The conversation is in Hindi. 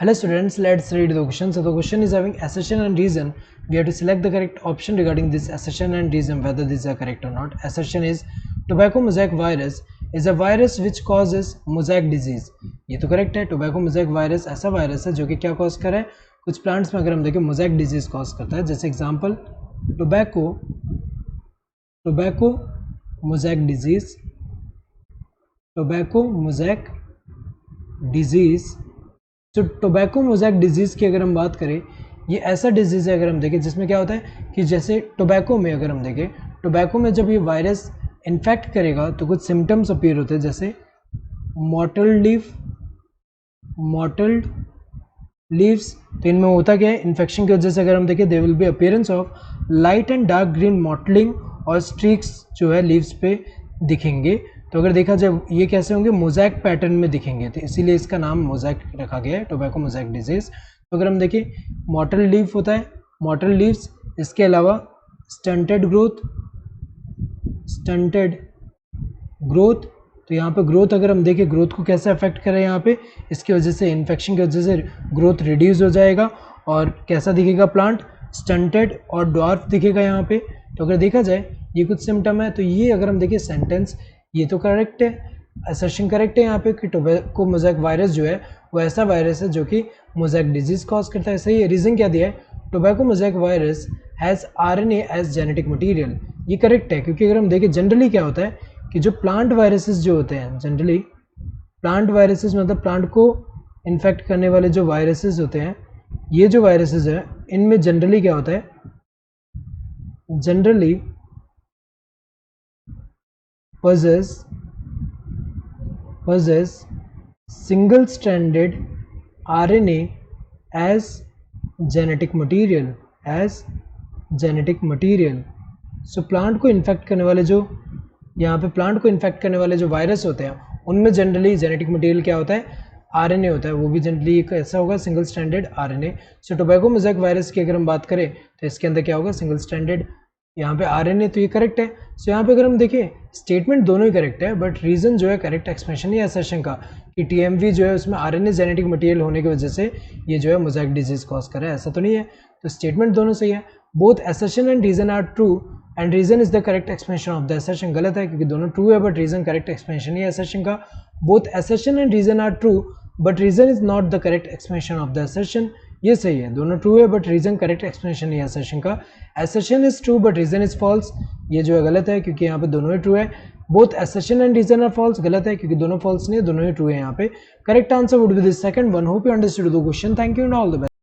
Hello students, let's read the question. So the question is having assertion and reason. We have to select the correct option regarding this assertion and reason whether these are correct or not. Assertion is tobacco mosaic virus is a virus which causes mosaic disease. ये तो करेक्ट है. टोबैको मोज़ेक वायरस ऐसा वायरस है जो कि क्या कॉज कर रहा है, कुछ प्लांट्स में अगर हम देखें मोज़ेक डिजीज कॉज करता है. जैसे example tobacco mosaic disease, tobacco mosaic disease. तो टोबैको मोज़ेक डिजीज़ की अगर हम बात करें, ये ऐसा डिजीज़ है अगर हम देखें जिसमें क्या होता है कि जैसे टोबैको में अगर हम देखें, टोबैको में जब ये वायरस इन्फेक्ट करेगा तो कुछ सिम्टम्स अपीयर होते हैं, जैसे मॉटल्ड लीव्स. तो इनमें होता क्या है, इन्फेक्शन की वजह से अगर हम देखें they will be appearance of light and dark green mottling और स्ट्रीक्स जो है लीव्स पे दिखेंगे. तो अगर देखा जाए ये कैसे होंगे, मोज़ेक पैटर्न में दिखेंगे, तो इसीलिए इसका नाम मोज़ेक रखा गया है, टोबैको मोज़ेक डिजीज़. तो अगर हम देखें मॉटल लीव होता है, मॉटल लीव्स. इसके अलावा स्टंटेड ग्रोथ. तो यहाँ पे ग्रोथ अगर हम देखें, ग्रोथ को कैसे अफेक्ट करें यहाँ पे, इसकी वजह से इन्फेक्शन की वजह से ग्रोथ रिड्यूस हो जाएगा और कैसा दिखेगा प्लांट, स्टंटेड और ड्वार्फ दिखेगा यहाँ पे. तो अगर देखा जाए ये कुछ सिम्टम है. तो ये अगर हम देखें सेंटेंस, ये तो करेक्ट है, असर्शन करेक्ट है यहाँ पे कि टोबैको मोज़ेक वायरस जो है वो ऐसा वायरस है जो कि मोज़ेक डिजीज कॉज करता है. सही है. रीज़न क्या दिया है, tobacco mosaic virus has RNA as genetic material. ये करेक्ट है क्योंकि अगर हम देखें जनरली क्या होता है कि जो प्लांट वायरसेस जो होते हैं, जनरली प्लांट वायरसेस मतलब प्लांट को इन्फेक्ट करने वाले जो वायरसेस होते हैं, ये जो वायरसेस है इनमें जनरली क्या होता है, generally possess single stranded RNA as genetic material. सो प्लांट को इन्फेक्ट करने वाले जो यहाँ पे प्लांट को इन्फेक्ट करने वाले जो वायरस होते हैं उनमें जनरली जेनेटिक मटेरियल क्या होता है, आरएनए होता है. वो भी जनरली एक ऐसा होगा सिंगल स्ट्रैंडेड आरएनए. सो टोबैको मोज़ेक वायरस की अगर हम बात करें तो इसके अंदर क्या होगा, सिंगल स्ट्रैंडेड यहाँ पे आरएनए. तो ये करेक्ट है. सो यहाँ पे अगर हम देखें स्टेटमेंट दोनों ही करेक्ट है, बट रीज़न जो है करेक्ट एक्सप्रेशन या असर्शन का कि टीएमवी जो है उसमें आरएनए जेनेटिक मटेरियल होने की वजह से ये जो है मोज़ेक डिजीज कॉज कर रहा है, ऐसा तो नहीं है. तो स्टेटमेंट दोनों सही है. Both assertion and reason are true and reason is the correct explanation of the assertion. गलत है क्योंकि दोनों ट्रू है बट रीजन करेक्ट एक्सप्लेनेशन है असर्शन का. Both assertion and reason are true but reason is not the correct explanation of the assertion. ये सही है, दोनों ट्रू है बट रीजन करेक्ट एक्सप्लेनेशन है असर्शन का. Assertion is true but reason is false. ये जो है गलत है क्योंकि यहाँ पे दोनों ही ट्रू है. Both assertion and reason are false. गलत है क्योंकि दोनों फॉल्स नहीं है, दोनों ही ट्रू है यहाँ पे. Correct answer would be the second one. Hope you understood the question. Thank you and all the best.